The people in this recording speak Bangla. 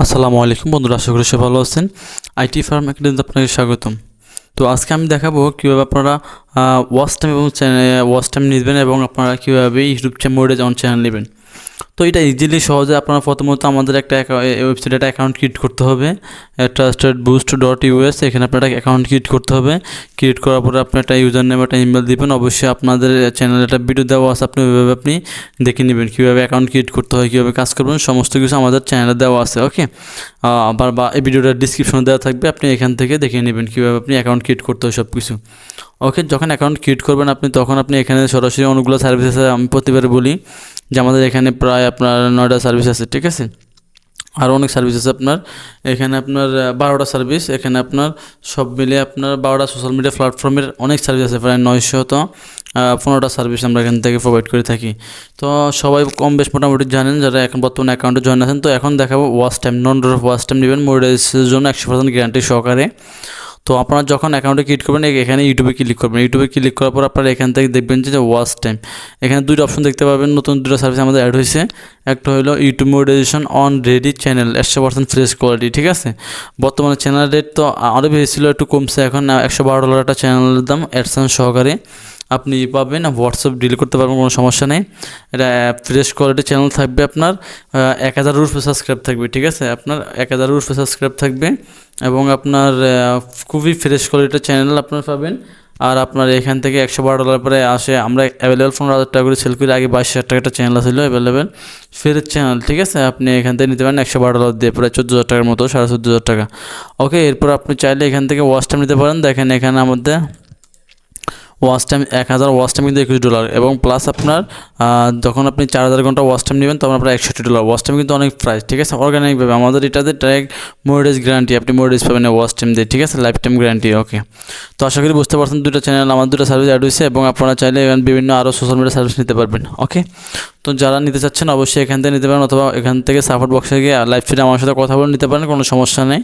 আসসালামু আলাইকুম বন্ধুরা, আশা করি সবাই ভালো আছেন। আইটি ফার্ম একাডেমিতে আপনাকে স্বাগতম। তো আজকে আমি দেখাবো কীভাবে আপনারা ওয়াচ টাইম এবং ওয়াচ টাইম নেবেন এবং আপনারা কীভাবে ইউটিউব মোডে যেমন চ্যানেল নেবেন। তো এটা ইজিলি সহজে আপনারা প্রথমত আমাদের একটা ওয়েবসাইটে একটা অ্যাকাউন্ট ক্রিয়েট করতে হবে, trustedboost.us। এখানে আপনার একটা অ্যাকাউন্ট ক্রিয়েট করতে হবে। ক্রিয়েট করার পরে আপনি একটা ইউজার নেম একটা ইমেল দিবেন। অবশ্যই আপনাদের চ্যানেলে একটা ভিডিও দেওয়া আছে, ওইভাবে আপনি দেখে নেবেন কীভাবে অ্যাকাউন্ট ক্রিয়েট করতে হয়, কীভাবে কাজ করবেন, সমস্ত কিছু আমাদের চ্যানেলে দেওয়া আছে। ওকে, আবার বা এই ভিডিওটার ডিসক্রিপশনে দেওয়া থাকবে, আপনি এখান থেকে দেখে নেবেন কীভাবে আপনি অ্যাকাউন্ট ক্রিয়েট করতে হয় সব কিছু। ওকে, যখন অ্যাকাউন্ট ক্রিয়েট করবেন আপনি, তখন আপনি এখানে সরাসরি অনেকগুলো সার্ভিস আছে। আমি প্রতিবারে বলি যে আমাদের এখানে প্রায় আপনার 9টা সার্ভিস আছে, ঠিক আছে। আরও অনেক সার্ভিস আছে আপনার এখানে, আপনার 12টা সার্ভিস এখানে, আপনার সব মিলে আপনার 12টা সোশ্যাল মিডিয়া প্ল্যাটফর্মের অনেক সার্ভিস আছে, প্রায় 915টা সার্ভিস আমরা এখান থেকে প্রোভাইড করে থাকি। তো সবাই কম বেশ মোটামুটি জানেন যারা এখন বর্তমানে অ্যাকাউন্টে জয়েন আছেন। তো এখন দেখাবো ওয়াচ টাইম, ওয়াচ টাইম নেবেন মোডের জন্য 100% গ্যারান্টি সহকারে। তো আপনারা যখন অ্যাকাউন্টে ক্রিয়েট করবেন এখানে ইউটিউবে ক্লিক করবেন। ইউটিউবে ক্লিক করার পর আপনারা এখান থেকে দেখবেন যে ওয়াচ টাইম, এখানে দুইটা অপশন দেখতে পাবেন। নতুন দুটো সার্ভিস আমাদের অ্যাড হয়েছে। একটা হলো YouTube monetization on ready channel 100% fresh quality, ঠিক আছে। বর্তমানে চ্যানেল রেট তো আরও বেশি ছিল, একটু কমছে, এখন $112 একটা চ্যানেলের দাম অ্যাডসেন্স সহকারে আপনি পাবেন। হোয়াটসঅ্যাপ ডিল করতে পারবেন, কোনো সমস্যা নেই। এটা ফ্রেশ কোয়ালিটি চ্যানেল থাকবে। আপনার 1000 রুপে সাবস্ক্রাইব থাকবে, ঠিক আছে। আপনার 1000 রুপে সাবস্ক্রাইব থাকবে এবং আপনার খুবই ফ্রেশ কোয়ালিটির চ্যানেল আপনার পাবেন। আর আপনার এখান থেকে $112 পরে আসে। আমরা অ্যাভেলেবেল 15,000 টাকা করে সেল করি, আগে 22,000 টাকা একটা চ্যানেল ছিল অ্যাভেলেবেল ফ্রি চ্যানেল, ঠিক আছে। আপনি এখান থেকে নিতে পারেন $112 দিয়ে, প্রায় 14,000 টাকার মতো, 14,500 টাকা। ওকে, এরপর আপনি চাইলে এখান থেকে ওয়াচ টাইম নিতে পারেন। দেখেন এখানে আমাদের ওয়াচ টাইম 1000 ওয়াচ টাইম কিন্তু $21 এবং প্লাস আপনার যখন আপনি 4000 ঘন্টা ওয়াচ টাইম নেবেন তখন আপনার $61। ওয়াচ টাইম কিন্তু অনেক প্রাইস, ঠিক আছে। অর্গানিকভাবে আমাদের এটাতে ডাইরেক্ট মোডেজ গ্যারান্টি, আপনি মোডেজ পাবেন ওয়াচ টাইম দিয়ে, ঠিক আছে, লাইফ টাইম গ্যারান্টি। ওকে, তো আশা করি বুঝতে পারছেন দুটো চ্যানেল, আমার দুটো সার্ভিস অ্যাড হয়েছে এবং আপনারা চাইলে বিভিন্ন আরও সোশ্যাল মিডিয়া সার্ভিস নিতে পারবেন। ওকে, তো যারা নিতে চাচ্ছেন অবশ্যই এখান থেকে নিতে পারেন, অথবা এখান থেকে সাপোর্ট বক্সে গিয়ে লাইভ ফিডে আমার সাথে কথা বলে নিতে পারেন, কোনো সমস্যা নেই।